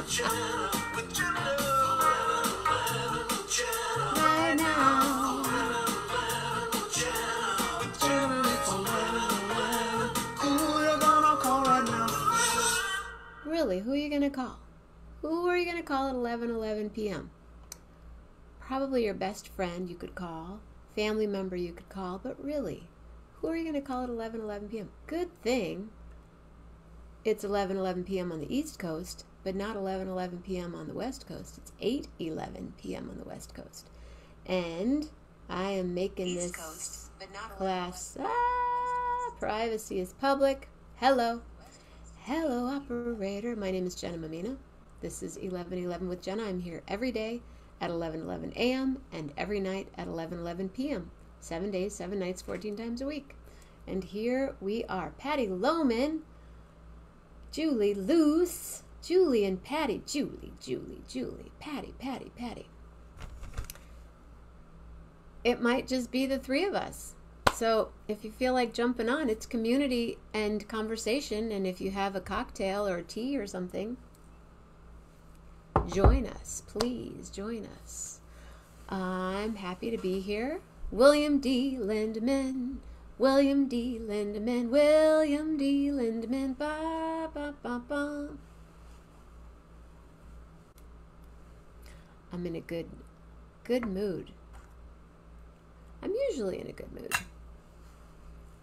Right now. Who you gonna call right now? Really, who are you gonna call? Who are you gonna call at 11:11 p.m.? Probably your best friend you could call, family member you could call, but really, who are you gonna call at 11:11 p.m.? Good thing it's 11:11 p.m. on the East Coast, but not 11:11 p.m. on the West Coast. It's 8:11 p.m. on the West Coast. And I am making East this Coast, but not class. Privacy is public. Hello. Hello, operator. My name is Jenna Mammina. This is 11:11 with Jenna. I'm here every day at 11:11 a.m. and every night at 11:11 p.m. 7 days, 7 nights, 14 times a week. And here we are. Patty Lohman, Julie Luce, Julie and Patty. Julie, Patty. It might just be the three of us. So if you feel like jumping on, it's community and conversation. And if you have a cocktail or a tea or something, join us. Please join us. I'm happy to be here. William D. Lindemann. William D. Lindemann. William D. Lindemann. Ba, ba, ba, ba. I'm in a good mood. I'm usually in a good mood.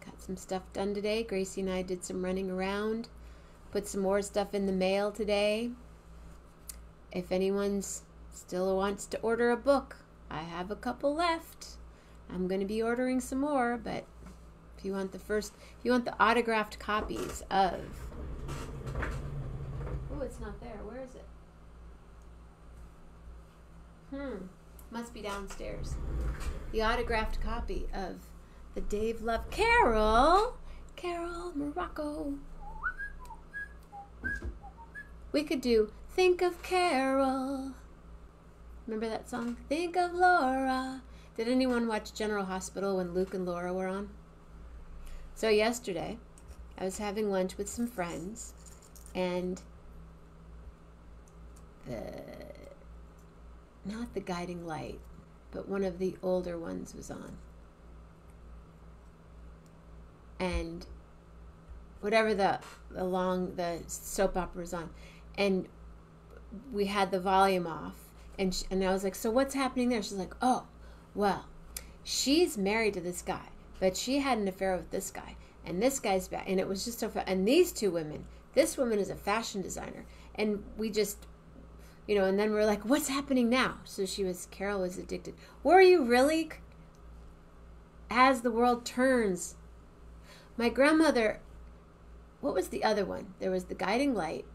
Got some stuff done today. Gracie and I did some running around. Put some more stuff in the mail today. If anyone's still wants to order a book, I have a couple left. I'm going to be ordering some more, but if you want the autographed copies of... Oh, it's not there. Where is it? Must be downstairs. The autographed copy of the Dave Love Carol Morocco. We could do Think of Carol. Remember that song? Think of Laura. Did anyone watch General Hospital when Luke and Laura were on? So yesterday, I was having lunch with some friends, and not the guiding light, but one of the older ones was on. And whatever the soap opera was on, and we had the volume off, and I was like, so what's happening there? She's like, oh, well, she's married to this guy, but she had an affair with this guy, and this guy's back, and it was just so fun. And these two women, this woman is a fashion designer, and we just, and then we're like, what's happening now? So Carol was addicted. Were you really? As the World Turns. My grandmother, what was the other one? There was The Guiding Light,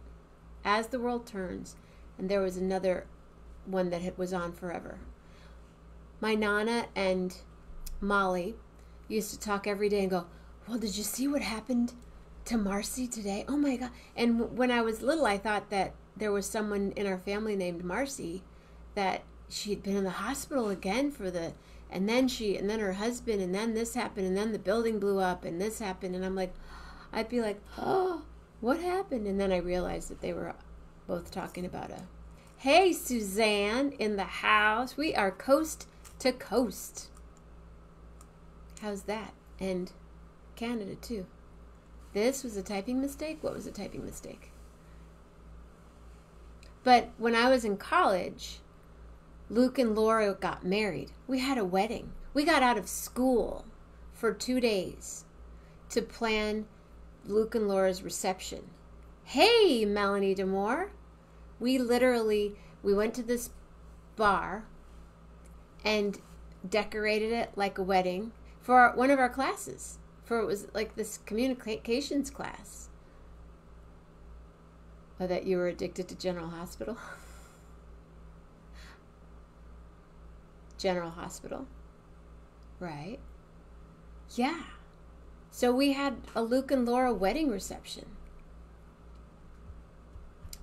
As the World Turns, and there was another one that was on forever. My Nana and Molly used to talk every day and go, well, did you see what happened to Marcy today? Oh my God. And when I was little, I thought that there was someone in our family named Marcy, that she had been in the hospital again and then her husband, and then this happened, and then the building blew up, and this happened, and I'd be like, oh, what happened? And then I realized that they were both talking about hey, Suzanne in the house. We are coast to coast. How's that? And Canada too. This was a typing mistake? What was a typing mistake? But when I was in college, Luke and Laura got married. We had a wedding. We got out of school for 2 days to plan Luke and Laura's reception. Hey, Melanie Demore. We went to this bar and decorated it like a wedding for one of our classes. It was like this communications class. Oh, that you were addicted to General Hospital? General Hospital. Right? Yeah. So we had a Luke and Laura wedding reception.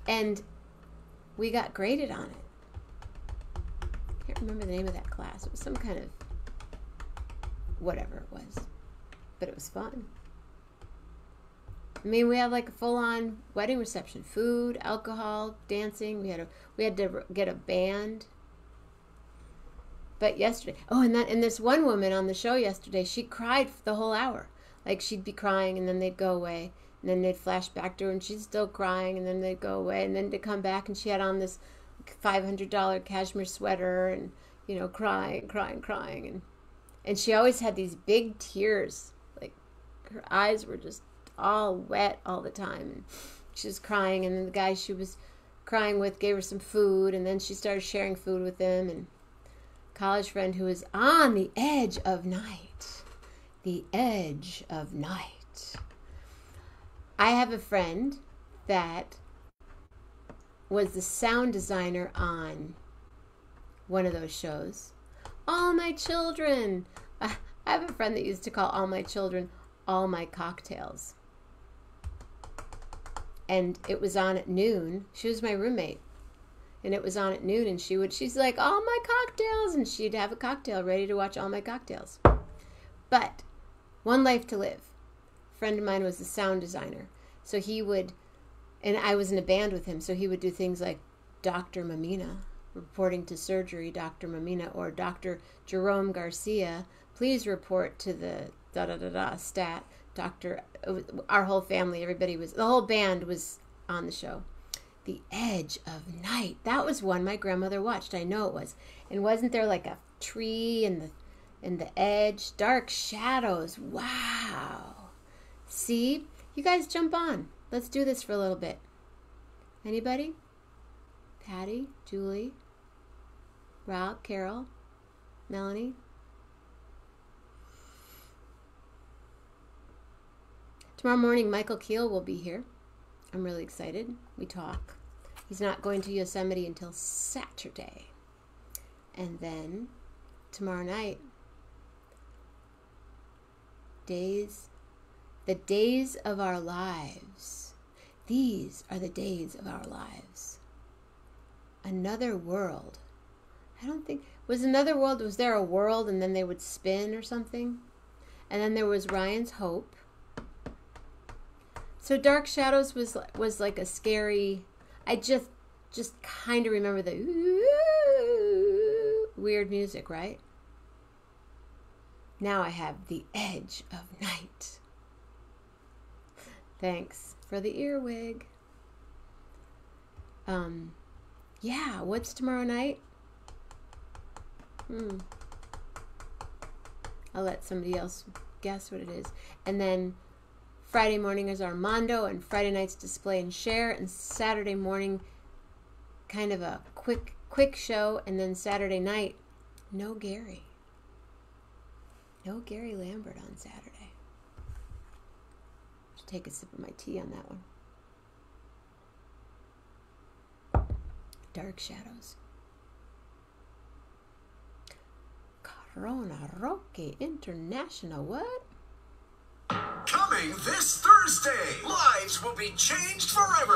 And we got graded on it. I can't remember the name of that class. It was some kind of whatever it was. But it was fun. I mean, we had like a full-on wedding reception, food, alcohol, dancing. We had to get a band. But yesterday, and this one woman on the show yesterday, she cried for the whole hour. Like she'd be crying, and then they'd go away, and then they'd flash back to her, and she's still crying, and then they'd go away, and then to come back, and she had on this $500 cashmere sweater, and crying, and she always had these big tears, like her eyes were just all wet all the time, and she was crying, and then the guy she was crying with gave her some food, and then she started sharing food with him, and college friend who was on the edge of night. The edge of night. I have a friend that was the sound designer on one of those shows. All My Children. I have a friend that used to call all my children all my cocktails. And it was on at noon. She was my roommate. And it was on at noon, and she's like, all my cocktails, and she'd have a cocktail ready to watch all my cocktails. But one life to live. A friend of mine was the sound designer. So he would, and I was in a band with him, so he would do things like Dr. Mammina, reporting to surgery, Dr. Mammina, or Dr. Jerome Garcia, please report to the da-da-da-da stat. Our whole family, the whole band was on the show. The Edge of Night. That was one my grandmother watched. I know it was. And wasn't there like a tree in the edge? Dark shadows. Wow. See? You guys jump on. Let's do this for a little bit. Anybody? Patty? Julie? Rob? Carol? Melanie? Tomorrow morning, Michael Keel will be here. I'm really excited. We talk. He's not going to Yosemite until Saturday. And then tomorrow night, the days of our lives. These are the days of our lives. Another world. I don't think, was there a world and then they would spin or something? And then there was Ryan's Hope. So Dark Shadows was like a scary, I just kind of remember the weird music, right? Now I have The Edge of Night. Thanks for the earwig. Yeah, what's tomorrow night? I'll let somebody else guess what it is. And then Friday morning is Armando, and Friday night's Display and Share, and Saturday morning kind of a quick show, and then Saturday night, no Gary. No Gary Lambert on Saturday. Should take a sip of my tea on that one. Dark Shadows. Corona Roque International, what? Coming this Thursday, lives will be changed forever.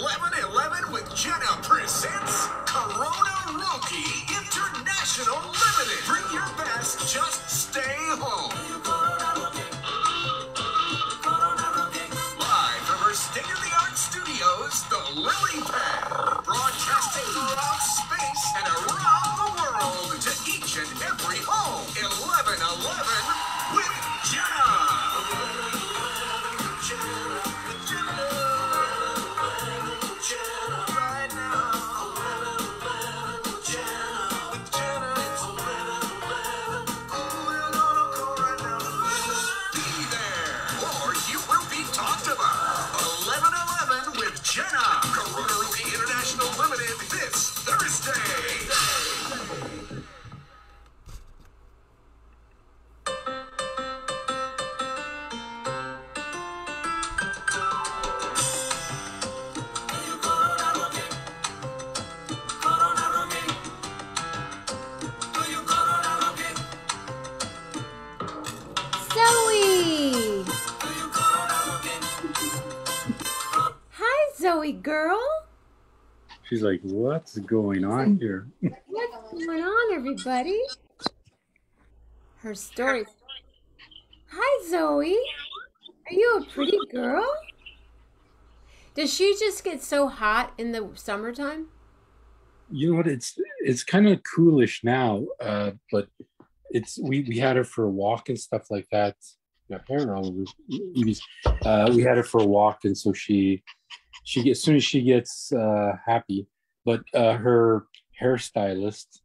11:11 with Jenna presents Corona Roque International Limited. Bring your best, just stay home. Live from her state-of-the-art studios, the Lily Pad, broadcasting throughout space and around the world to each and every home. 11:11 with Jenna. Jenna, Corona Roque International Limited, this Thursday. Zoe! Hi, Zoe girl. She's like, what's going on here? What's going on, everybody? Her story. Hi, Zoe. Are you a pretty girl? Does she just get so hot in the summertime? You know what? It's kind of coolish now, but it's we had her for a walk and stuff like that. Got hair all over Evie's. We had her for a walk, and so she gets, as soon as she gets happy, but her hairstylist,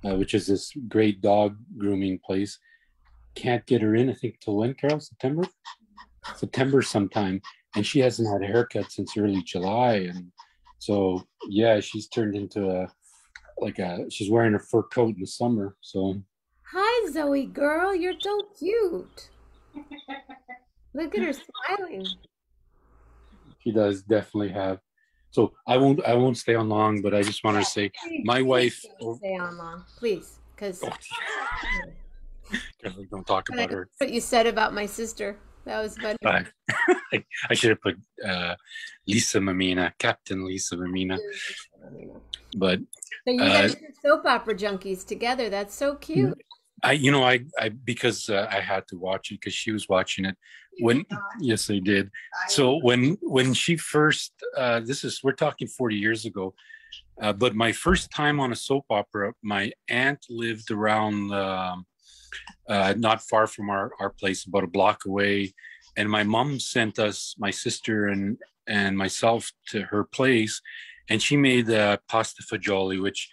which is this great dog grooming place, can't get her in. I think till when, Carol? September sometime, and she hasn't had a haircut since early July, and so yeah, she's turned into she's wearing a fur coat in the summer. So Hi, Zoe girl. You're so cute. Look at her smiling. she does definitely have. So I won't stay on long, but I just want to say Please, my please wife. don't stay on long, please, because Oh, don't talk about her. what you said about my sister. That was funny. I, I should have put Lisa Mammina, Captain Lisa Mammina, but So you guys are soap opera junkies together. That's so cute. I because I had to watch it because she was watching it when. Yes, I did. So when she first, we're talking 40 years ago, but my first time on a soap opera, my aunt lived around not far from our place, about a block away, and my mom sent us, my sister and myself, to her place, and she made pasta fagioli, which,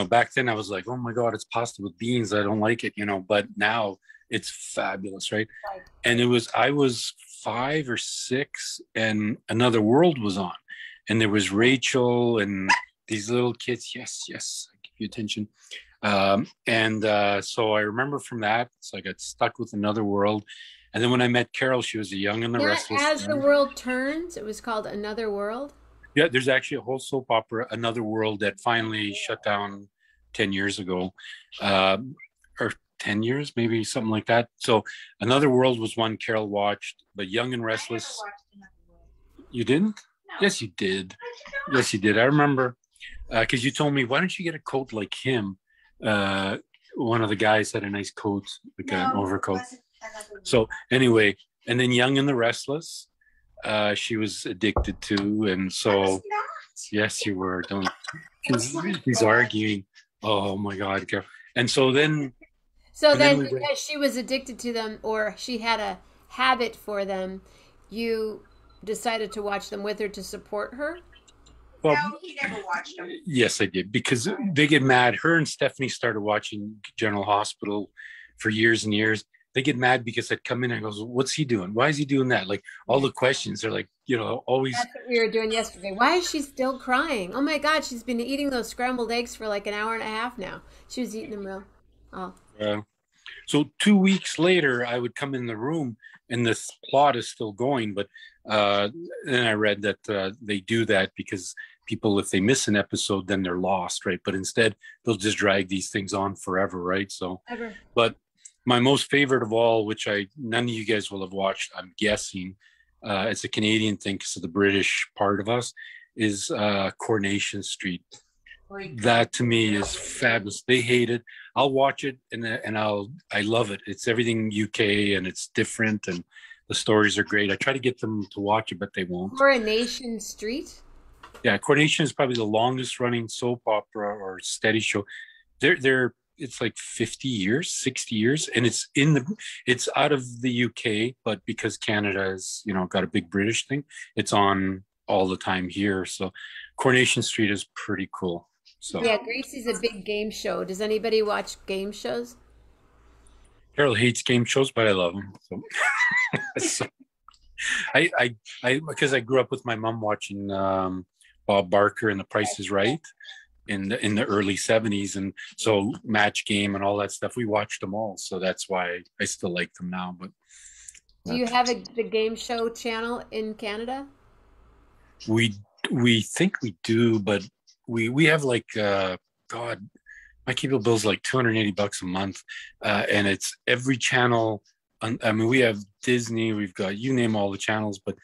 back then I was like, oh my God, it's pasta with beans. I don't like it, but now it's fabulous, right? And I was 5 or 6, and Another World was on, and there was Rachel and these little kids. Yes, I give you attention. So I remember from that, so I got stuck with Another World. And then when I met Carol, she was a Young and the Not Restless. As the World Turns. It was called Another World. Yeah, there's actually a whole soap opera, Another World, that finally shut down 10 years ago, or 10 years, maybe something like that. So Another World was one Carol watched, but Young and Restless. You didn't? No. Yes, you did. Yes, you did. I remember because you told me, why don't you get a coat like him? One of the guys had a nice coat, like an overcoat. So anyway, and then Young and the Restless. She was addicted to, and so yes, you were. Don't. He's arguing. Oh my God, girl. And so then. So then, because she was addicted to them, or she had a habit for them, you decided to watch them with her to support her. Well, no, he never watched them. Yes, I did, because they get mad. Her and Stephanie started watching General Hospital for years and years. They get mad because I'd come in and goes, what's he doing? Why is he doing that? Like all the questions are like, always. That's what we were doing yesterday. Why is she still crying? Oh my God, she's been eating those scrambled eggs for like an hour and a half now. She was eating them real. Oh. So 2 weeks later, I would come in the room and this plot is still going. But then I read that they do that because people, if they miss an episode, then they're lost, right? But instead, they'll just drag these things on forever, right? So, but my most favorite of all, which none of you guys will have watched, I'm guessing, it's a Canadian thing because of the British part of us, is Coronation Street. That to me is fabulous. They hate it. I'll watch it and I love it. It's everything UK and it's different and the stories are great. I try to get them to watch it, but they won't. Coronation Street? Yeah, Coronation is probably the longest running soap opera or steady show. It's like 50 years, 60 years, and it's out of the UK, but because Canada has, got a big British thing, it's on all the time here. So Coronation Street is pretty cool. So yeah, Gracie's a big game show. Does anybody watch game shows? Carol hates game shows, but I love them. So, so I because I grew up with my mom watching Bob Barker and The Price is Right in the early 70s, and so Match Game and all that stuff, we watched them all, so that's why I still like them now. But do you have the game show channel in Canada? We think we do, but we have like God, my cable bill's like $280 a month, and it's every channel. I mean, we have Disney, we've got, you name all the channels, but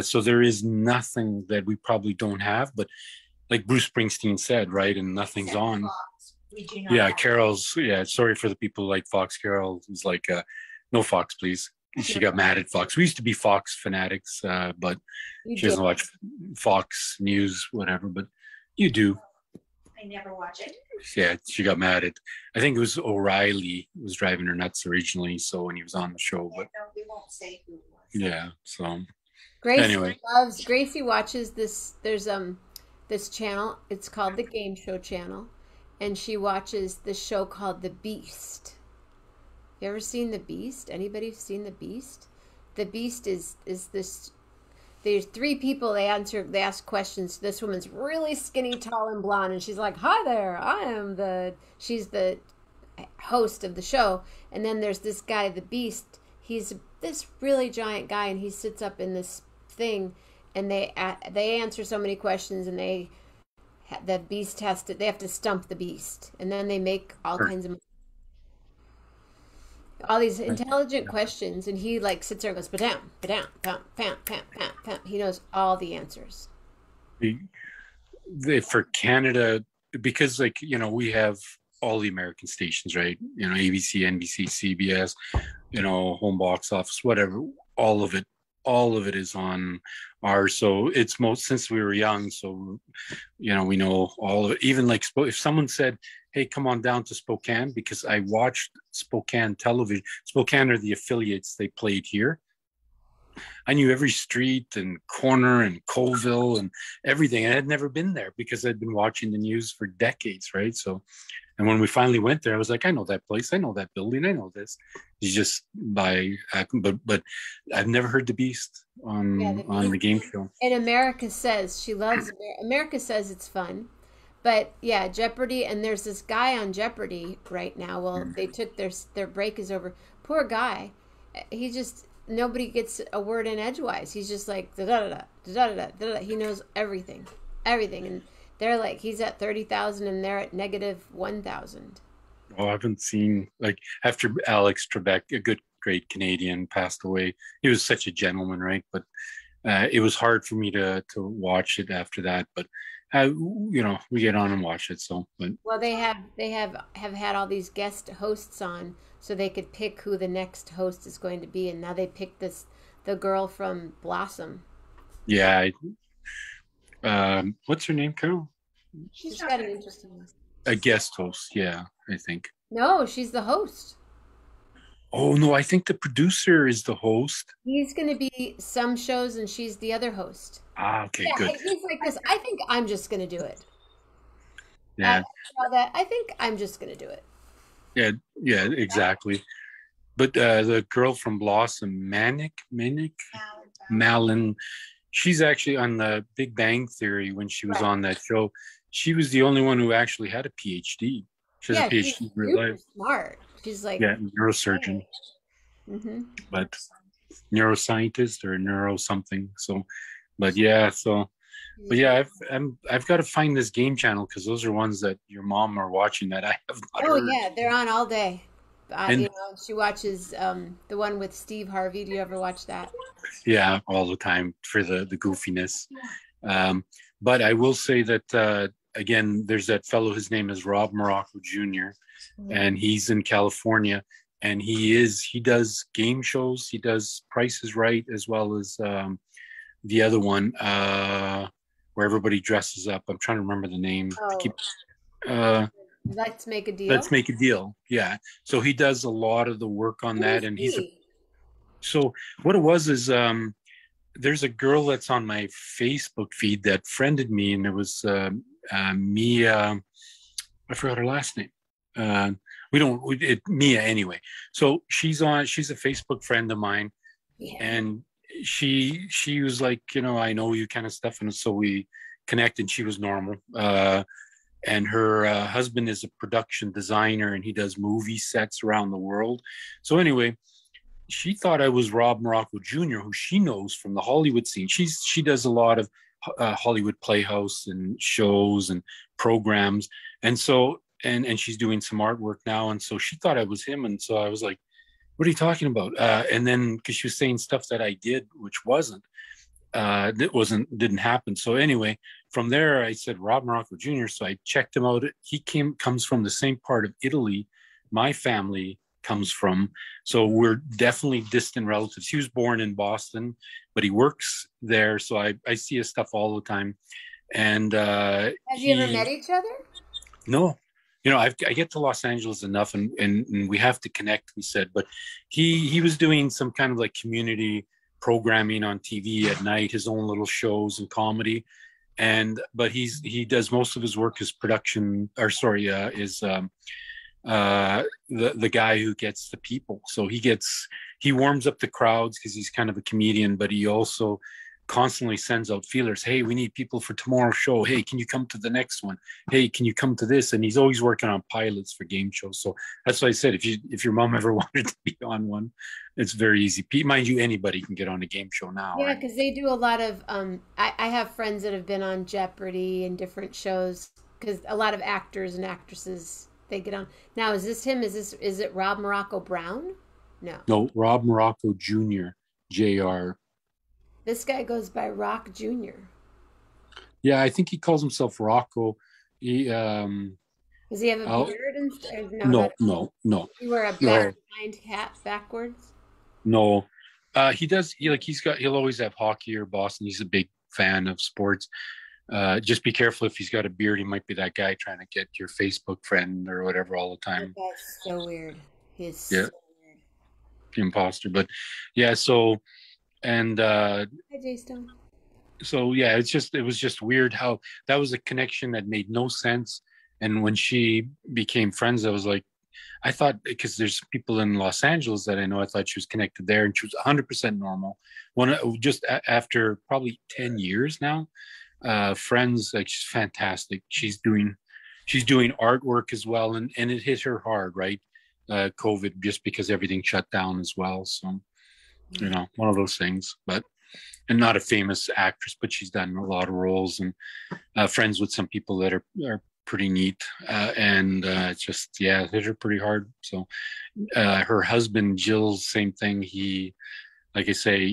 so there is nothing that we probably don't have. But like Bruce Springsteen said, right, and nothing's on. Fox. Yeah, Carol's. Yeah, sorry for the people like Fox. Carol is like, no Fox, please. she got mad at Fox. We used to be Fox fanatics, but You she did. doesn't watch Fox News, whatever. But you do. I never watch it. Yeah, she got mad at. I think it was O'Reilly was driving her nuts originally. So when he was on the show, but No, we won't say who it was. yeah. So Gracie Gracie watches this. There's this channel. It's called the Game Show Channel, and she watches this show called The Beast. You ever seen The Beast? Anybody seen The Beast? The Beast is this. There's three people. They ask questions. This woman's really skinny, tall, and blonde, and she's like, "Hi there, She's the host of the show, and then there's this guy, the Beast. He's this really giant guy, and he sits up in this thing, and they answer so many questions, and the Beast they have to stump the Beast, and then they make all kinds of all these intelligent questions, and he like sits there and goes, "Ba-dam, ba-dam, pam, pam, pam, pam, pam." He knows all the answers. For Canada, because like we have all the American stations, right? ABC, NBC, CBS, home box office, whatever. All of it is on ours. So it's since we were young. So we know all of it. Even like if someone said, "Hey, come on down to Spokane," because I watched Spokane television. Spokane are the affiliates they played here. I knew every street and corner and Colville and everything. I had never been there because I'd been watching the news for decades, right? So, and when we finally went there, I was like, I know that place, I know that building, I know this. It's just but I've never heard the Beast on the game show. And America says she loves America says it's fun. But yeah, Jeopardy, and there's this guy on Jeopardy right now. Well, they took their break is over. Poor guy. Nobody gets a word in edgewise. He's just like da da da da da da da. He knows everything, and they're like he's at 30,000 and they're at negative 1,000. Oh, I haven't seen after Alex Trebek, a great Canadian, passed away. He was such a gentleman, right? But it was hard for me to watch it after that. But we get on and watch it. So, but well, they have had all these guest hosts on, so they could pick who the next host is going to be, and now they picked the girl from Blossom. Yeah. What's her name, Carol? She's got an interesting. A guest host, yeah, I think. No, she's the host. Oh no, I think the producer is the host. He's going to be some shows, and she's the other host. Ah, okay, yeah, good. He's like this. I think I'm just going to do it. Yeah. I think I'm just going to do it. Yeah, exactly. But the girl from Blossom, Malin, she's actually on the Big Bang Theory when she was on that show. She was the only one who actually had a PhD. She has a PhD in real life. Smart. She's like neurosurgeon, but neuroscientist or neuro something. So, but yeah, I've got to find this game channel because those are ones that your mom are watching that I have not heard. Yeah, they're on all day. She watches the one with Steve Harvey. Do you ever watch that? Yeah, all the time for the goofiness. But I will say that again, there's that fellow. His name is Rob Morocco Jr. And he's in California, and he does game shows. He does Price is Right as well as the other one where everybody dresses up. I'm trying to remember the name. Let's Make a Deal. Let's Make a Deal. Yeah. So he does a lot of the work on that, and so what it was is there's a girl that's on my Facebook feed that friended me, and it was Mia. I forgot her last name. Mia anyway. So she's a Facebook friend of mine, and she was like, I know you kind of stuff, and so we connected. She was normal, and her husband is a production designer, and he does movie sets around the world. So anyway, she thought I was Rob Morocco Jr., who she knows from the Hollywood scene. She does a lot of Hollywood Playhouse and shows and programs, and so and she's doing some artwork now, and so she thought I was him, and so I was like, "What are you talking about?" And then because she was saying stuff that I did, which didn't happen. So anyway, from there I said Rob Morocco Jr. So I checked him out. He comes from the same part of Italy my family comes from. So we're definitely distant relatives. He was born in Boston, but he works there. So I see his stuff all the time. And Have you ever met each other? no, I get to Los Angeles enough, and we have to connect. We said, but he was doing some kind of like community programming on TV at night, his own little shows and comedy, but he does most of his work as production, or sorry, is the guy who gets the people. So he warms up the crowds because he's kind of a comedian, but he also constantly sends out feelers. Hey, we need people for tomorrow's show. Hey, can you come to the next one? Hey, can you come to this? And he's always working on pilots for game shows. So that's why I said, if your mom ever wanted to be on one, it's very easy. Mind you, anybody can get on a game show now. Yeah, right? because they do a lot of. I have friends that have been on Jeopardy and different shows because a lot of actors and actresses they get on. Now, is this him? Is it Rob Morocco Brown? No, Rob Morocco Jr. Jr. This guy goes by Rock Jr. Yeah, I think he calls himself Rocco. He Does he have a beard and stuff? No. You wear a behind hat backwards? No. He does. He'll always have hockey or Boston. He's a big fan of sports. Just be careful if he's got a beard. He might be that guy trying to get your Facebook friend or whatever all the time. That's so weird. He's so weird. Imposter. But yeah, so and Hi, Jay Stone. So yeah, it was just weird how that was a connection that made no sense. And when she became friends, I thought, because there's people in Los Angeles that I know, I thought she was connected there, and she was 100% normal. After probably 10 years now, friends, like, she's fantastic. She's doing artwork as well, and it hit her hard, right? COVID, just because everything shut down as well. So, one of those things. And not a famous actress, but she's done a lot of roles, and friends with some people that are pretty neat. It hit her pretty hard. So her husband, Jill's, same thing. He, like I say,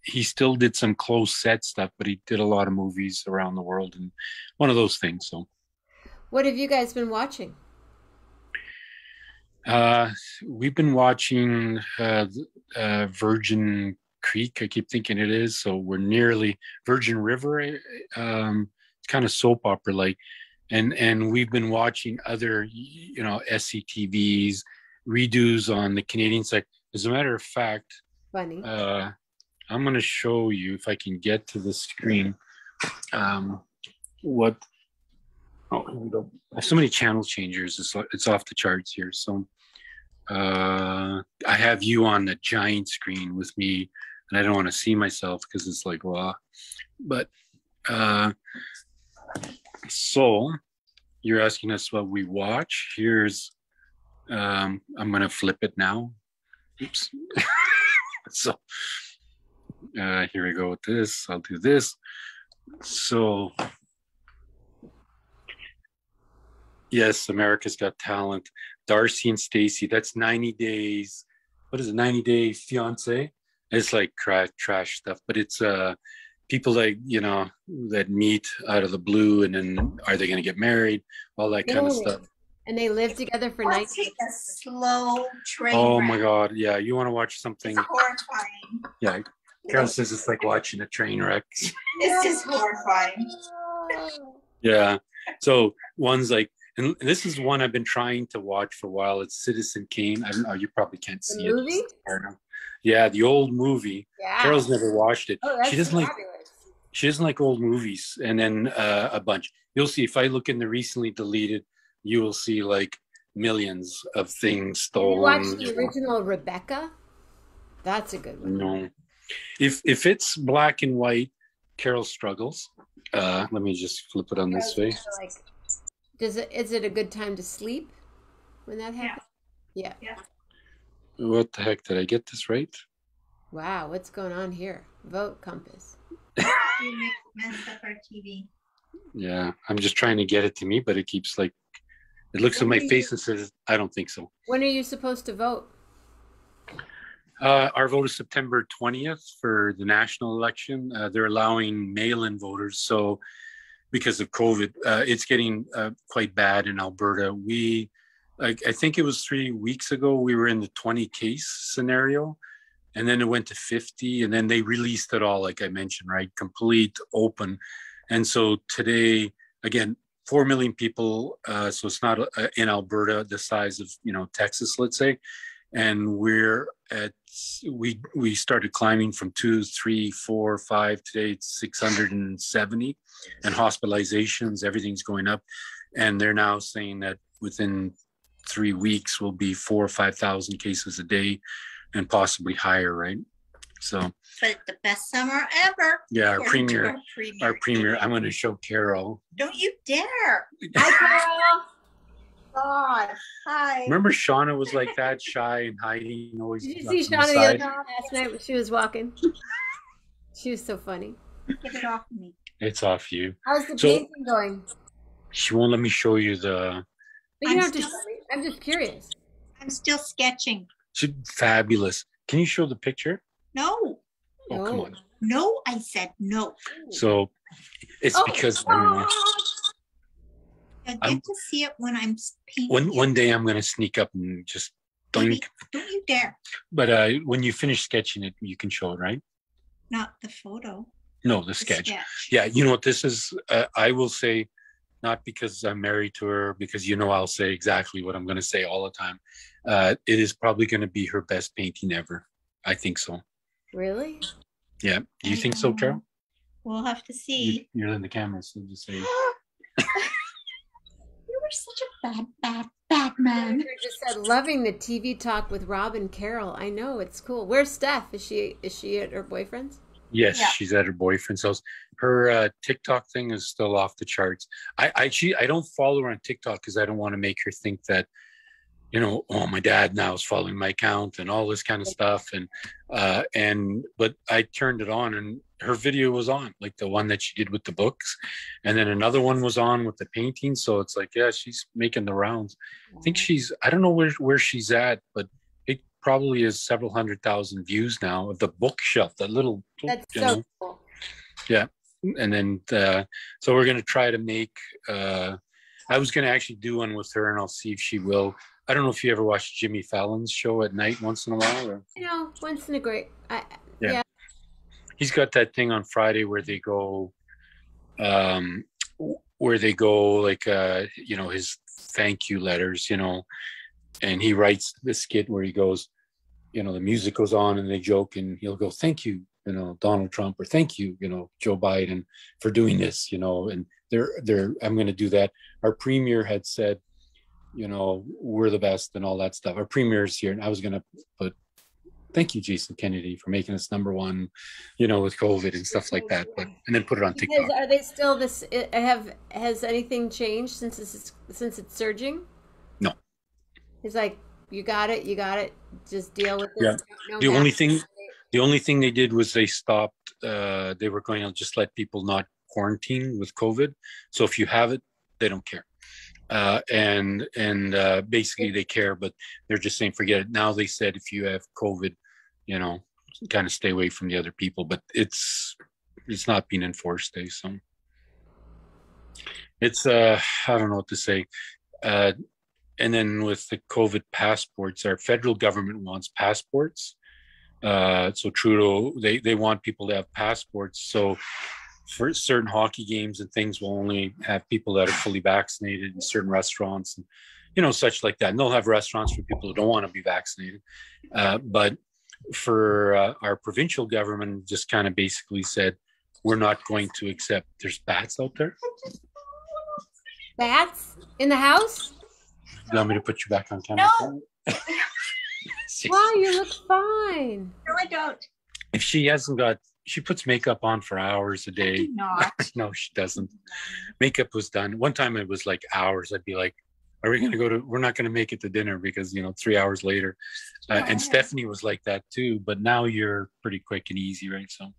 he still did some close set stuff, but he did a lot of movies around the world, and one of those things. So what have you guys been watching? We've been watching Virgin Creek, I keep thinking it is. So we're nearly Virgin River. It's kind of soap opera like, and we've been watching other, SCTVs, redos on the Canadian side. As a matter of fact, funny. I'm going to show you, if I can get to the screen, what. Oh, here we go. I have so many channel changers. It's off the charts here. So I have you on the giant screen with me, and I don't want to see myself because it's like, wow. But so you're asking us what we watch. Here's, I'm going to flip it now. Oops. So here we go with this. I'll do this. So yes, America's Got Talent. Darcy and Stacy. That's 90 Days. What is it? 90 Day Fiance. It's like trash stuff, but it's people that meet out of the blue, and then are they going to get married? All that kind of stuff. And they live together for nights. Take a slow train. Oh my God! Yeah, you want to watch something? It's horrifying. Yeah, Carol says it's like watching a train wreck. This is horrifying. Yeah. So one's like, and this is one I've been trying to watch for a while. It's Citizen Kane. I don't know. You probably can't see the movie? Yeah, the old movie. Yeah. Carol's never watched it. Oh, that's she doesn't fabulous. She doesn't like old movies. And then a bunch. You'll see if I look in the recently deleted, you will see like millions of things stolen. You watched the original Rebecca? That's a good one. No. If it's black and white, Carol struggles. Let me just flip it on this way. Is it a good time to sleep when that happens? Yeah. What the heck? Did I get this right? Wow, what's going on here? Vote Compass. You messed up our TV. Yeah, I'm just trying to get it to me, but it keeps it looks at my face and says, I don't think so. When are you supposed to vote? Our vote is September 20th for the national election. They're allowing mail-in voters. So because of COVID, it's getting quite bad in Alberta. We I think it was 3 weeks ago, we were in the 20 case scenario, and then it went to 50, and then they released it all, like I mentioned, right? Complete open. And so today, again, 4 million people. So it's not in Alberta, the size of, Texas, let's say. And we started climbing from 2, 3, 4, 5. Today it's 670, and hospitalizations, everything's going up. And they're now saying that within 3 weeks will be 4,000 or 5,000 cases a day, and possibly higher, right? So, but the best summer ever. Yeah, our according to premier. I'm going to show Carol. Don't you dare! Hi, Carol. God, hi. Remember, Shauna was like that, shy and hiding, always. Did you up see to the Shauna the side. other last night when she was walking? She was so funny. Get it off me. It's off you. How's the So- painting going? She won't let me show you the. But you I'm don't have to still- show me. I'm just curious. I'm still sketching. She's fabulous. Can you show the picture? No, Oh, come on. no, I said no. So it's Oh. because I don't know. I I'm- get to see it when I'm painting. One day I'm going to sneak up and just Baby, doink. don't you dare. But when you finish sketching it, you can show it, right? Not the photo. No, the The sketch. Yeah, you know what this is? I will say, not because I'm married to her, because I'll say exactly what I'm going to say all the time. It is probably going to be her best painting ever. I think so. Really? Yeah. Do you think so, Carol? We'll have to see. You're in the camera, so just say. You were such a bad man. You just said loving the TV talk with Rob and Carol. I know, it's cool. Where's Steph? Is she at her boyfriend's? Yes, Yeah. she's at her boyfriend's house. Her TikTok thing is still off the charts. I don't follow her on TikTok because I don't want to make her think that, oh, my dad now is following my account and all this kind of stuff. But I turned it on and her video was on, like the one that she did with the books, and then another one was on with the painting. So it's like, yeah, she's making the rounds. I think I don't know where she's at, but it probably is several 100,000 views now of the bookshelf, that little. That's you so know. cool. Yeah. And then, so we're going to try to make, I was going to actually do one with her and I'll see if she will. I don't know if you ever watch Jimmy Fallon's show at night once in a while. Or... Once in a great. Yeah. He's got that thing on Friday where they go, like, his thank you letters, and he writes the skit where he goes, the music goes on and they joke and he'll go, thank you, Donald Trump, or thank you, Joe Biden for doing this, and I'm going to do that. Our premier had said, we're the best and all that stuff. Our premier's here. And I was going to put, thank you, Jason Kennedy, for making us number one, with COVID and stuff like that. And then put it on TikTok. Are they still this? Has anything changed since it's surging? No. It's like, you got it. Just deal with this. Yeah. No The mask. only thing they did was they stopped. They were going to just let people not quarantine with COVID. So if you have it, they don't care. And basically they care, but they're just saying forget it. Now they said if you have COVID, kind of stay away from the other people. But it's not being enforced. So it's I don't know what to say. And then with the COVID passports, our federal government wants passports. So Trudeau, they want people to have passports. So for certain hockey games and things, we'll only have people that are fully vaccinated in certain restaurants and, such like that. And they'll have restaurants for people who don't want to be vaccinated. But for our provincial government, just kind of basically said, we're not going to accept, there's bats out there. Bats in the house? You want me to put you back on camera? No. Wow, you look fine. No, I don't. If she puts makeup on for hours a day. Do not. No, she doesn't. Makeup was done. One time it was like hours. I'd be like, we're not going to make it to dinner because, 3 hours later. And Stephanie was like that too, but now you're pretty quick and easy, right? So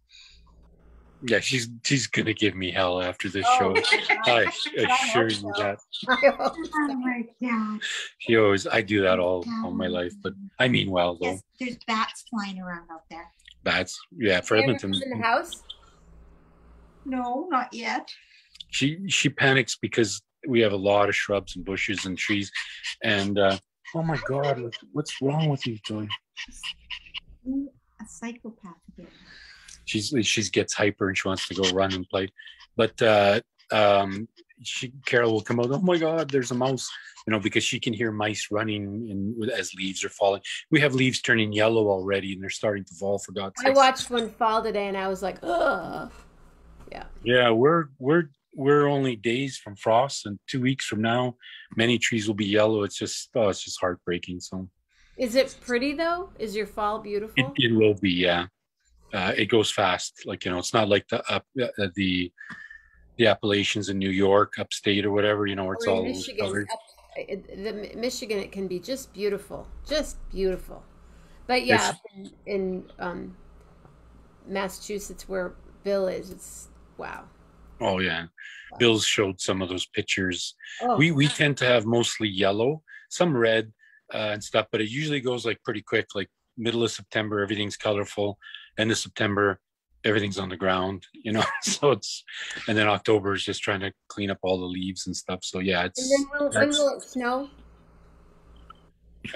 yeah, she's going to give me hell after this show. I assure you that. Oh my God. I do that all my life, but I mean well though. Yes, there's bats flying around out there. Bats, yeah, for Edmonton. In the house? No, not yet. She panics because we have a lot of shrubs and bushes and trees. And oh my God, what's wrong with you, Joy? A psychopath again. She gets hyper and she wants to go run and play, but Carol will come out. Oh my God, there's a mouse! Because she can hear mice running as leaves are falling. We have leaves turning yellow already, and they're starting to fall. For God's sake! I watched one fall today, and I was like, ugh. Yeah. Yeah, we're only days from frost, and 2 weeks from now, many trees will be yellow. It's just heartbreaking. So, is it pretty though? Is your fall beautiful? It will be, yeah. It goes fast. It's not like the Appalachians in New York, upstate or whatever. Where it's all Michigan. Michigan, it can be just beautiful. But yeah, in Massachusetts, where Bill is, it's wow. Oh yeah, Bill's showed some of those pictures. Oh. We tend to have mostly yellow, some red and stuff, but it usually goes like pretty quick. Like middle of September, everything's colorful. End of September, everything's on the ground. So and then October is just trying to clean up all the leaves and stuff. So yeah, it's. And then when will it snow?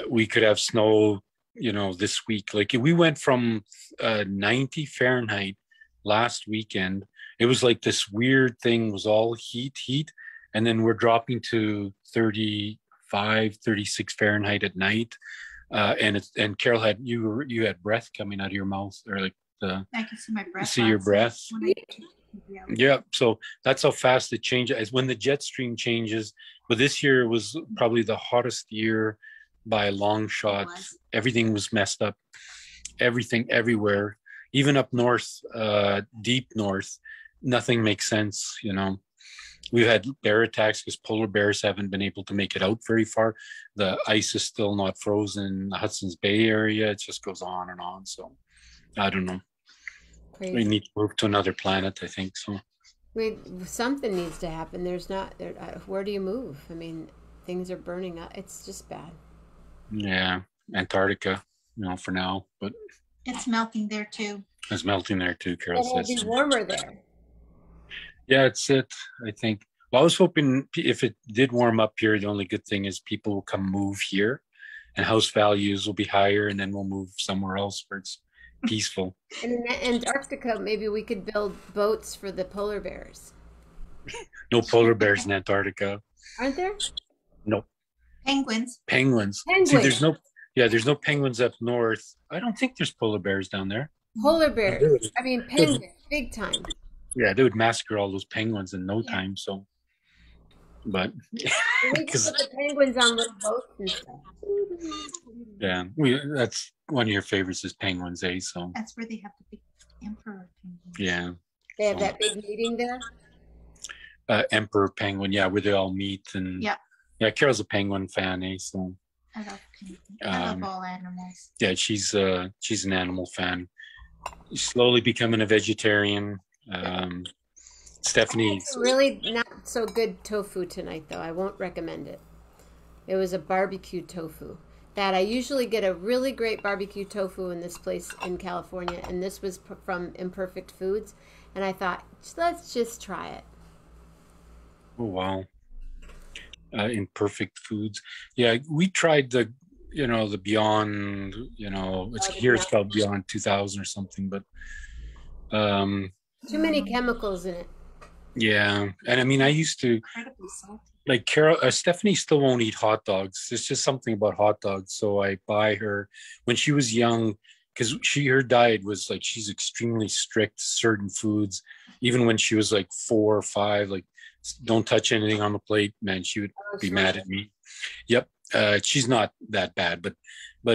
We could have snow, this week. Like we went from 90 Fahrenheit last weekend. It was like this weird thing, was all heat, and then we're dropping to 35, 36 Fahrenheit at night. And Carol you had breath coming out of your mouth, or like I can see my breath. See your breath. Yeah. So that's how fast it changes. When the jet stream changes. But this year was probably the hottest year by a long shot. Everything was messed up. Everything everywhere, even up north, deep north. Nothing makes sense. We've had bear attacks because polar bears haven't been able to make it out very far. The ice is still not frozen in the Hudson's Bay area. It just goes on and on. So I don't know. Crazy. We need to move to another planet, I think. So something needs to happen. Where do you move? I mean, things are burning up. It's just bad. Yeah, Antarctica, for now, but it's melting there too. It's melting there too, Carol says. It'll be warmer there. Yeah, it's it. I think. Well, I was hoping if it did warm up here, the only good thing is people will come move here, and house values will be higher, and then we'll move somewhere else where it's peaceful. And in Antarctica, maybe we could build boats for the polar bears. No polar bears in Antarctica. Aren't there? No. Penguins. See, there's no penguins up north. I don't think there's polar bears down there. Polar bears. I mean, penguins, big time. Yeah, they would massacre all those penguins in no time. So, but because the penguins on little boats and stuff. Yeah, that's one of your favorites is penguins, eh? So that's where they have the big emperor penguin. Yeah, they have that big meeting there. Emperor penguin, yeah, where they all meet and yeah. Carol's a penguin fan, eh? So I love penguins. I love all animals. Yeah, she's an animal fan. She's slowly becoming a vegetarian. Stephanie's really not so good tofu tonight, though. I won't recommend it. It was a barbecue tofu. That I usually get a really great barbecue tofu in this place in California, and this was from Imperfect Foods, and I thought, let's just try it. Oh wow! Imperfect Foods. Yeah, we tried the Beyond. It's called Beyond 2000 or something, but too many chemicals in it. Yeah, and I mean, I used to like Carol. Stephanie still won't eat hot dogs. It's just something about hot dogs. So I buy her when she was young, because her diet was like she's extremely strict. Certain foods, even when she was like 4 or 5, like don't touch anything on the plate. Man, she would be mad at me. Yep, she's not that bad, but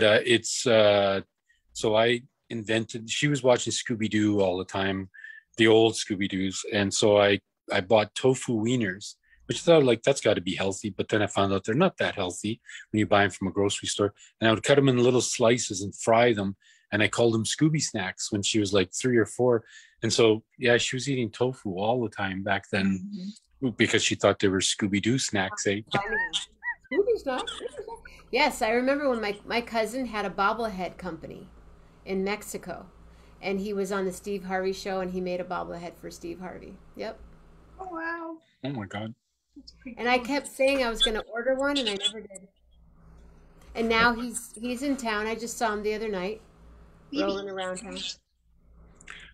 it's so I invented. She was watching Scooby-Doo all the time. The old Scooby-Doos, and so I bought tofu wieners, which I thought like that's got to be healthy, but then I found out they're not that healthy when you buy them from a grocery store. And I would cut them in little slices and fry them, and I called them Scooby snacks when she was like 3 or 4. And so yeah, she was eating tofu all the time back then because she thought they were Scooby-Doo snacks. Eh? Scooby snacks. Yes, I remember when my cousin had a bobblehead company in Mexico. And he was on the Steve Harvey show, and he made a bobblehead for Steve Harvey. Yep. Oh, wow. Oh, my God. That's pretty And I cool. kept saying I was going to order one, and I never did. And now he's in town. I just saw him the other night, rolling around town.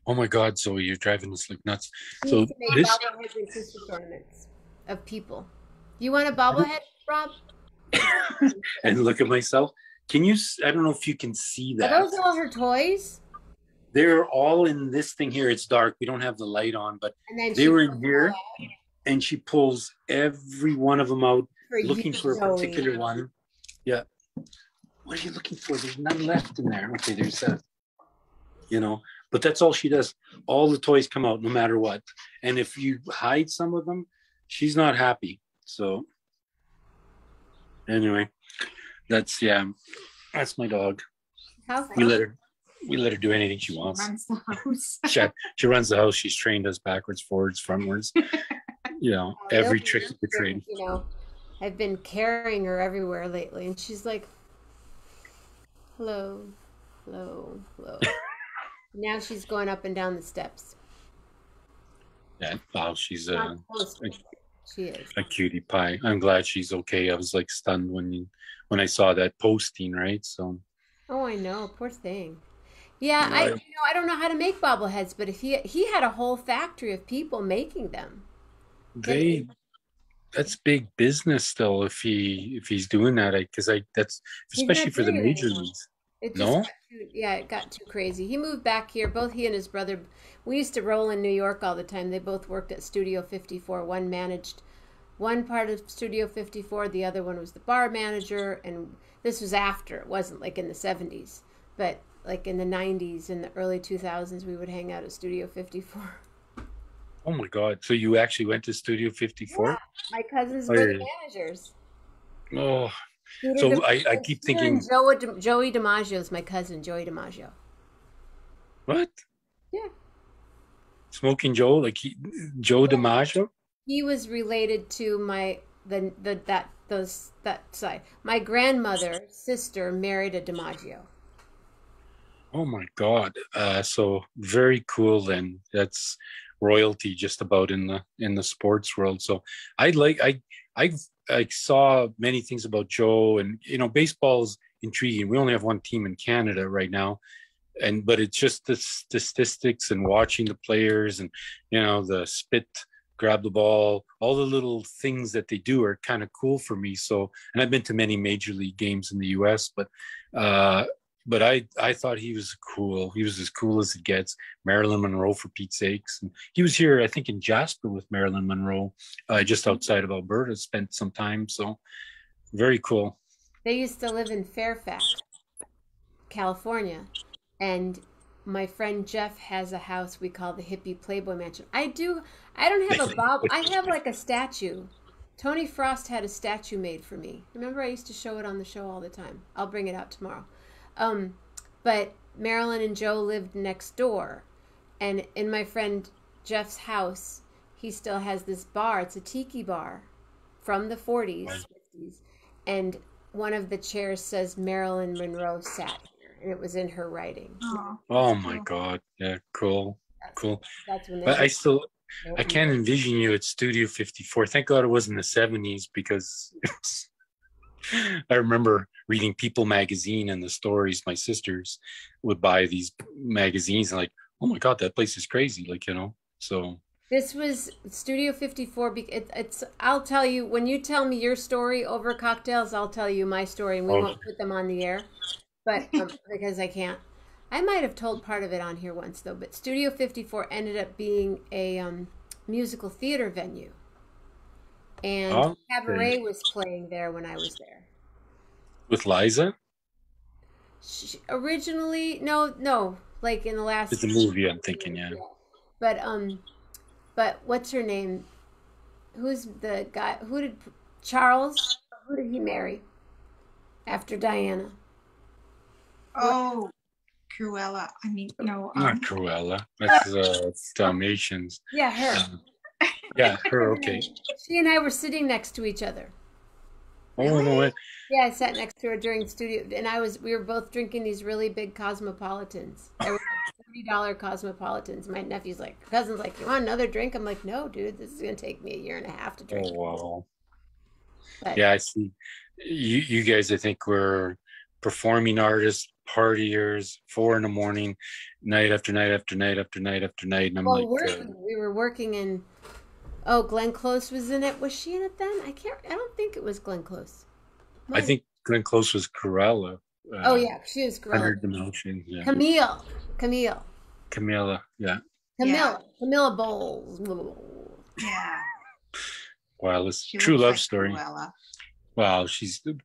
Oh my God, Zoe, you're driving us like nuts. He So used to make this, bobbleheads and Christmas ornaments of people. You want a bobblehead, Rob? and look at myself. Can you? I don't know if you can see Are that. those all her toys? They're all in this thing here. It's dark. We don't have the light on, but And then they she were pulls in them all here, out and she pulls every one of them out, for you, looking for a Zoe. particular one. Yeah. What are you looking for? There's none left in there. Okay, there's that. You know, but that's all she does. All the toys come out no matter what. And if you hide some of them, she's not happy. So anyway, that's that's my dog. How We fun. let her do anything she wants. Runs the house. She runs the house. She's trained us backwards, forwards, frontwards. You know, every trick of the trade. You know, I've been carrying her everywhere lately, and she's like, hello, hello, hello. Now she's going up and down the steps. Yeah, wow, she's Not close, but she is. a cutie pie. I'm glad she's okay. I was like stunned when I saw that posting, right? So Oh, I know, poor thing. Yeah, right. I don't know how to make bobbleheads, but if he had a whole factory of people making them. they that's big business still if he's doing that. That's He's not especially for the doing it major anymore. leagues. It just No? got it got too crazy. He moved back here. Both he and his brother, we used to roll in New York all the time. They both worked at Studio 54. One managed one part of Studio 54, the other one was the bar manager. And this was after, it wasn't like in the 70s, but like in the 90s and the early 2000s, we would hang out at Studio 54. Oh my God! So you actually went to Studio 54? Yeah, my cousins Oh, were the yeah. managers. Oh, Peter so I keep Peter and thinking, Joey DiMaggio is my cousin, Joey DiMaggio. what? Yeah. Smoking Joe, like Joe DiMaggio? He was related to that side. My grandmother's sister married a DiMaggio. Oh my God! So very cool. Then that's royalty just about in the sports world. So I I saw many things about Joe, and baseball's intriguing. We only have one team in Canada right now, but it's just the statistics and watching the players and the spit, grab the ball, all the little things that they do are kind of cool for me. So, and I've been to many major league games in the US, uh but I thought he was cool. He was as cool as it gets. Marilyn Monroe, for Pete's sakes. And he was here, I think, in Jasper with Marilyn Monroe, just outside of Alberta, spent some time. So very cool. They used to live in Fairfax, California, and my friend Jeff has a house we call the hippie Playboy Mansion. I don't have a bob. I have like a statue. Tony Frost had a statue made for me. Remember, I used to show it on the show all the time. I'll bring it out tomorrow. But Marilyn and Joe lived next door, and in my friend Jeff's house, he still has this bar. It's a tiki bar from the 40s, 50s, and one of the chairs says Marilyn Monroe sat here, and it was in her writing. Oh my God. Yeah, cool. Cool. That's when But they I can't envision you at Studio 54. Thank God it was in the 70s because I remember reading People magazine and the stories. My sisters would buy these magazines and like, oh my God, that place is crazy. So. This was Studio 54. I'll tell you, when you tell me your story over cocktails, I'll tell you my story, and we won't put them on the air, but because I can't. I might have told part of it on here once, though, but Studio 54 ended up being a musical theater venue, and Cabaret was playing there when I was there. With Liza? Originally, no, like in the last. It's a movie, I'm thinking, yeah. But what's her name? Who's the guy? Charles? Who did he marry after Diana? Oh, Cruella. I mean, no. Not Cruella. That's Dalmatians. Yeah, her. Yeah, her. Okay. She and I were sitting next to each other. Oh no way. Yeah, I sat next to her during studio, and we were both drinking these really big cosmopolitans. They were $30 Cosmopolitans. My nephew's like, cousin's like, you want another drink? I'm like, no, dude, this is gonna take me a year and a half to drink. Oh wow. But Yeah, I see. You guys, I think, were performing artists, partiers, 4 in the morning, night after night after night after night after night, and I'm well, like, we were working in. Oh, Glenn Close was in it. Was she in it then? I can't. I don't think it was Glenn Close. I Might. think Glenn Close was Corella. Oh Uh, yeah, she was Gorilla. 100 Dimension, yeah. Camille, Camille, Camilla, yeah. Yeah. Camilla Bowles. Yeah. Wow, it's She true looks love like story. Cruella. Wow,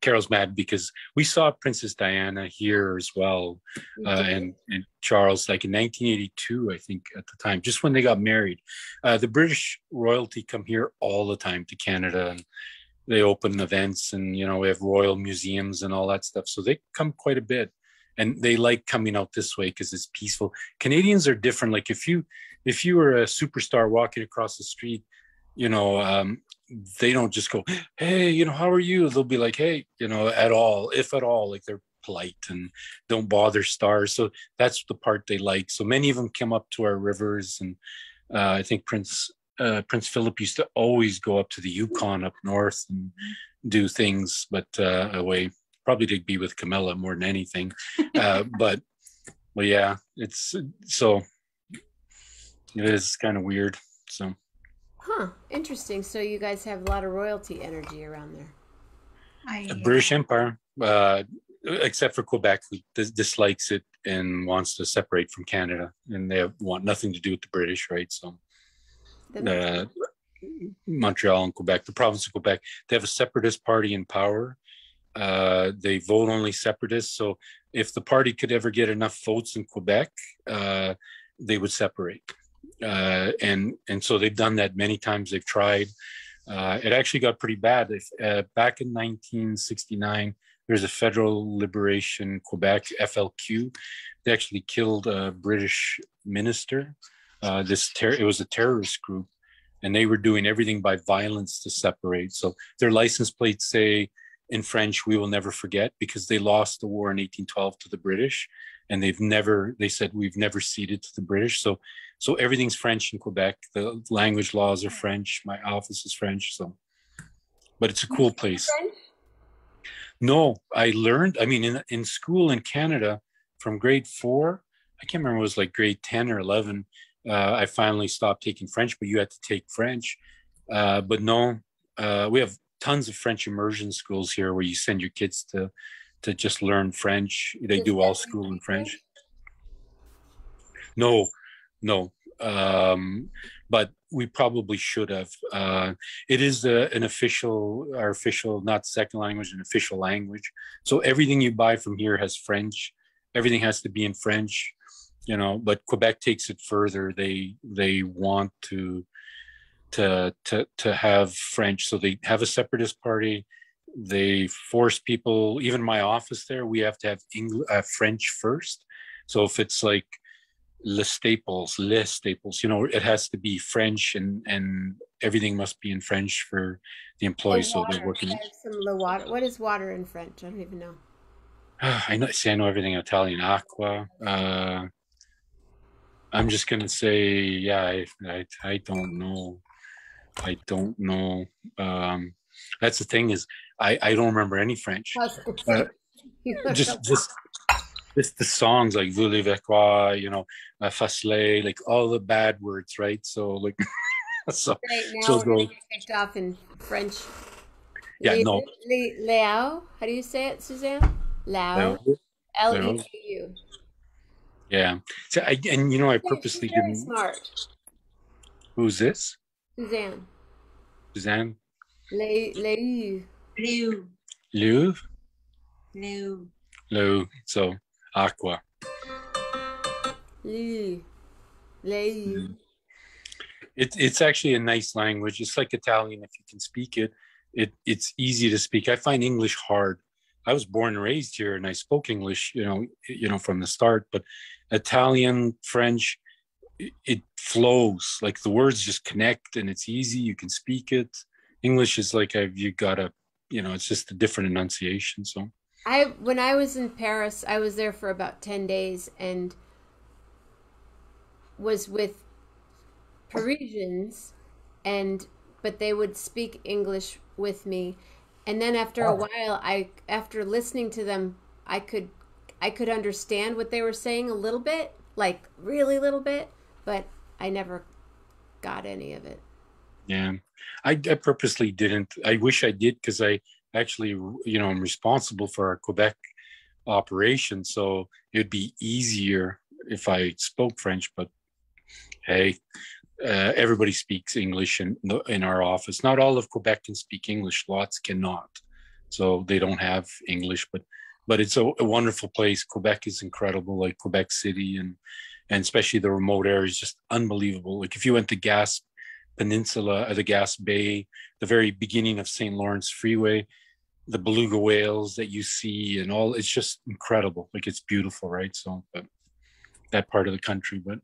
Carol's mad because we saw Princess Diana here as well, and Charles, like in 1982, I think at the time, just when they got married. The British royalty come here all the time to Canada, and they open events, and we have royal museums and all that stuff. So they come quite a bit, and they like coming out this way because it's peaceful. Canadians are different. Like if you were a superstar walking across the street, they don't just go, hey, how are you? They'll be like, hey, at all, if at all, like they're polite and don't bother stars. So that's the part they like. So many of them come up to our rivers, and I think Prince Philip used to always go up to the Yukon up north and do things, but away probably to be with Camilla more than anything. But yeah, it's so it is kind of weird. So. Huh. Interesting. So you guys have a lot of royalty energy around there. The British Empire, except for Quebec, who dislikes it and wants to separate from Canada, and they want nothing to do with the British, right? So, Montreal and Quebec, the province of Quebec, they have a separatist party in power. They vote only separatists. So, if the party could ever get enough votes in Quebec, they would separate. And so they've done that many times. They've tried. It actually got pretty bad. Back in 1969, there's a Federal Liberation Quebec, FLQ. They actually killed a British minister. It was a terrorist group, and they were doing everything by violence to separate. So their license plates say in French, "We will never forget," because they lost the war in 1812 to the British, and they said we've never ceded to the British. So everything's French in Quebec. The language laws are French. My office is French. But it's a cool place. No, I learned, in school in Canada from grade 4, I can't remember, it was like grade 10 or 11. I finally stopped taking French, but you had to take French. But no, we have tons of French immersion schools here where you send your kids to just learn French. They do all school in French. No. But we probably should have. It is our official, not second language, an official language. So everything you buy from here has French. Everything has to be in French, but Quebec takes it further. They want to have French. So they have a separatist party. They force people, even my office there, we have to have French first. So if it's like les staples, it has to be French, and everything must be in French for the employees. So they're working. Water. What is water in French? I don't even know. I know everything Italian. Aqua. I'm just gonna say, yeah. I don't know. I don't know. That's the thing is, I don't remember any French. Just the songs like voulez-vous quoi, facelé, like all the bad words, right? So like, so right, now so we're picked off in French. Yeah, no. Lao, how do you say it, Suzanne? Lao, L-E-U. Yeah. So I purposely didn't. Smart. Who's this? Suzanne. Suzanne. Leu. So aqua. Leu. It's actually a nice language. It's like Italian. If you can speak it, it's easy to speak. I find English hard. I was born and raised here, and I spoke English, from the start. But Italian, French, it flows. Like the words just connect, and it's easy. You can speak it. English is like you gotta, it's just a different enunciation. So when I was in Paris, I was there for about 10 days, and was with Parisians, but they would speak English with me, and then after a while, after listening to them, I could I could understand what they were saying a little bit, like really little bit, but I never got any of it. Yeah, I purposely didn't. I wish I did because I actually, I'm responsible for our Quebec operation, so it'd be easier if I spoke French. But hey, everybody speaks English in our office. Not all of Quebec can speak English. Lots cannot, so they don't have English. But it's a wonderful place. Quebec is incredible, like Quebec City, and especially the remote areas, just unbelievable. Like if you went to Gas Peninsula, the Gas Bay, the very beginning of St. Lawrence Freeway, the beluga whales that you see and all, it's just incredible. Like it's beautiful, right? So, but that part of the country, but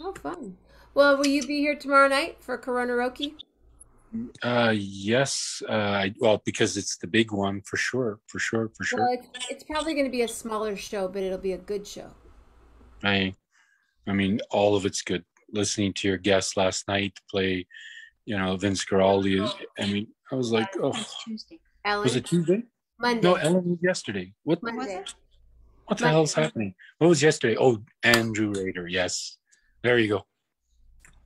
Oh, fun. Well, will you be here tomorrow night for Corona Roki? yes, well, because it's the big one for sure, for sure, for Well, sure. it's probably going to be a smaller show, but it'll be a good show. I I mean, all of it's good. Listening to your guest last night play, Vince Guaraldi. I mean, I was like, oh, Tuesday. was Ellen, it Tuesday? Monday. No, Ellen was yesterday. What Monday. what the hell is happening? What was yesterday? Oh, Andrew Rader. Yes, there you go.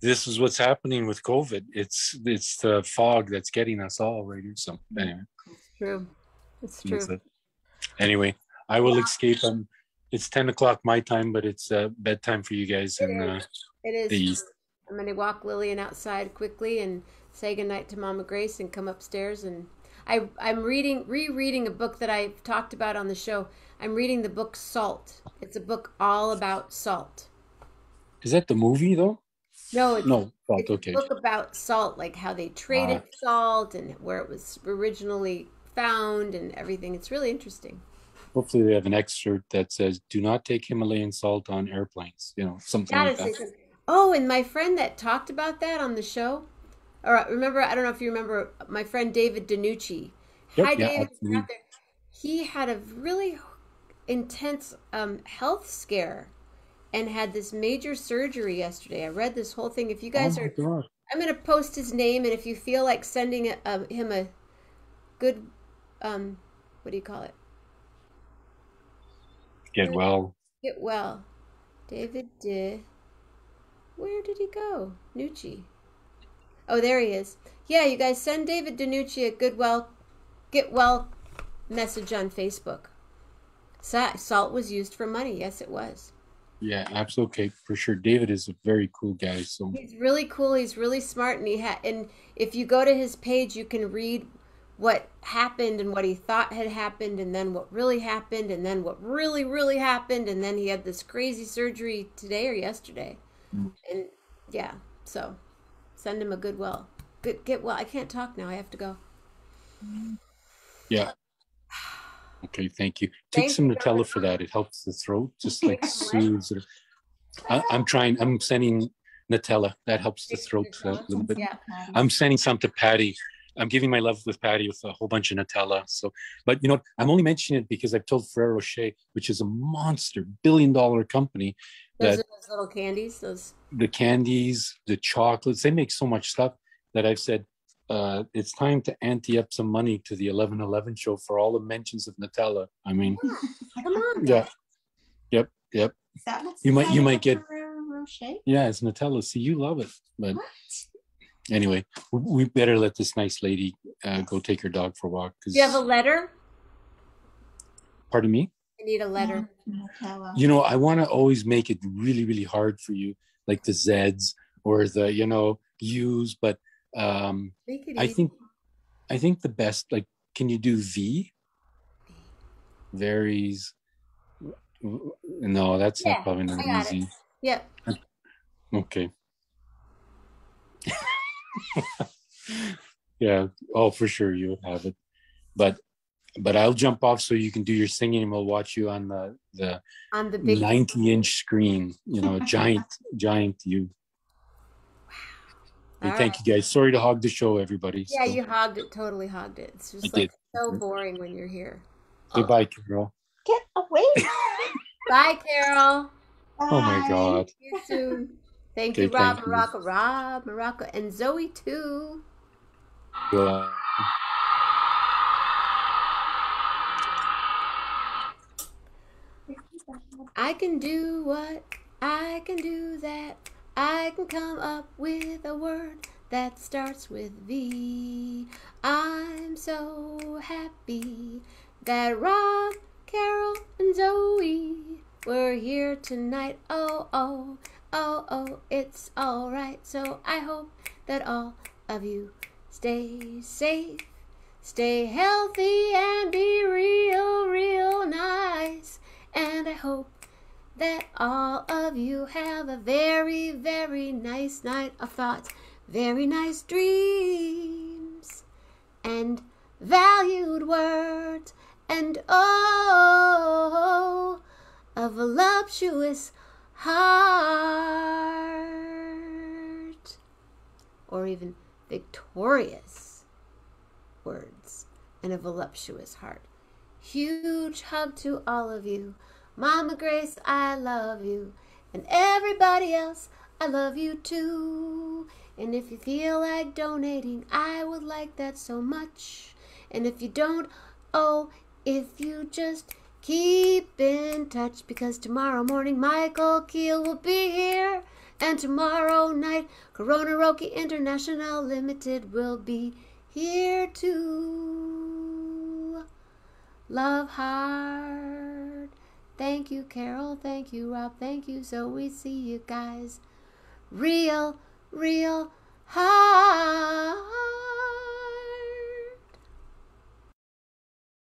This is what's happening with COVID. It's the fog that's getting us all, Rader. So anyway, It's true. It's that's true. it. Anyway, I will escape. It's 10 o'clock my time, but it's bedtime for you guys in It is. the East. I'm going to walk Lillian outside quickly and say goodnight to Mama Grace and come upstairs. And I'm rereading a book that I talked about on the show. I'm reading the book Salt. It's a book all about salt. Is that the movie though? No, it's No, salt. it's Okay. a book about salt, like how they traded salt and where it was originally found and everything. It's really interesting. Hopefully they have an excerpt that says, "Do not take Himalayan salt on airplanes." Something Gotta like say that. something. Oh, and my friend that talked about that on the show, or remember, I don't know if you remember my friend David DiNucci. Yep. Hi, Yeah. David. If you're Absolutely. out there. He had a really intense health scare and had this major surgery yesterday. I read this whole thing. If you Oh guys my are, God. I'm going to post his name, and if you feel like sending him a good, what do you call it? Get well. Get well. David did. Where did he go? Nucci. Oh, there he is. Yeah, you guys send David DiNucci a get well message on Facebook. Salt was used for money. Yes, it was. Yeah, absolutely. Okay, for sure. David is a very cool guy. So He's really cool. He's really smart, and if you go to his page, you can read what happened and what he thought had happened, and then what really happened, and then what really really happened, and then he had this crazy surgery today or yesterday, and yeah. So send him a good well. Get well. I can't talk now. I have to go. yeah. Okay, thank you. Take Thank some you so Nutella much. for that. It helps the throat, just like What? soothes it. I'm trying. I'm sending Nutella. That helps the throat a little bit. Yeah. I'm sending some to Patty. I'm giving my love with Patty with a whole bunch of Nutella. So, but I'm only mentioning it because I've told Ferrero Rocher, which is a monster $1 billion company, Those that are those little candies. Those. the candies, the chocolates, they make so much stuff that I've said, it's time to ante up some money to the 11/11 show for all the mentions of Nutella. I mean, Come on. yeah, yep. Is that what's You might get, Ferrero Rocher? yeah, it's Nutella. See, you love it, but What? anyway, we better let this nice lady go take her dog for a walk. Do you have a letter? Pardon me? I need a letter. Nutella. I want to always make it really, really hard for you, like the Z's or the, U's, but Make it I easy. think the best, like, can you do V? Varies. No, that's Yeah, probably I not got it. easy. Yep. Okay. Yeah. Oh, for sure you have it. But I'll jump off so you can do your singing, and we'll watch you on the On the big 90-inch screen. Giant you. All Hey, thank you guys. Sorry to hog the show, everybody. Yeah, So, you hogged it, totally hogged it. It's I just did. like so boring when you're here. Goodbye, Carol. Get away. Bye, Carol. Oh my Bye. God. See you soon. Thank you, Okay, Rob, thank you. Morocco, and Zoe too. Well, I can do what, I can do that. I can come up with a word that starts with V. I'm so happy that Rob, Carol, and Zoe were here tonight. Oh, oh, oh, oh, it's alright. So I hope that all of you stay safe, stay healthy, and be real, real nice. And I hope that all of you have a very, very nice night of thoughts, very nice dreams, and valued words, and oh, a voluptuous heart, or even victorious words and a voluptuous heart. Huge hug to all of you. Mama Grace, I love you. And everybody else, I love you too. And if you feel like donating, I would like that so much. And if you don't, oh, if you just keep in touch, because tomorrow morning Michael Keel will be here. And tomorrow night, Corona Roki International Limited will be here too. Love hard. Thank you, Carol. Thank you, Rob. Thank you, Zoe. See you guys real, real hard.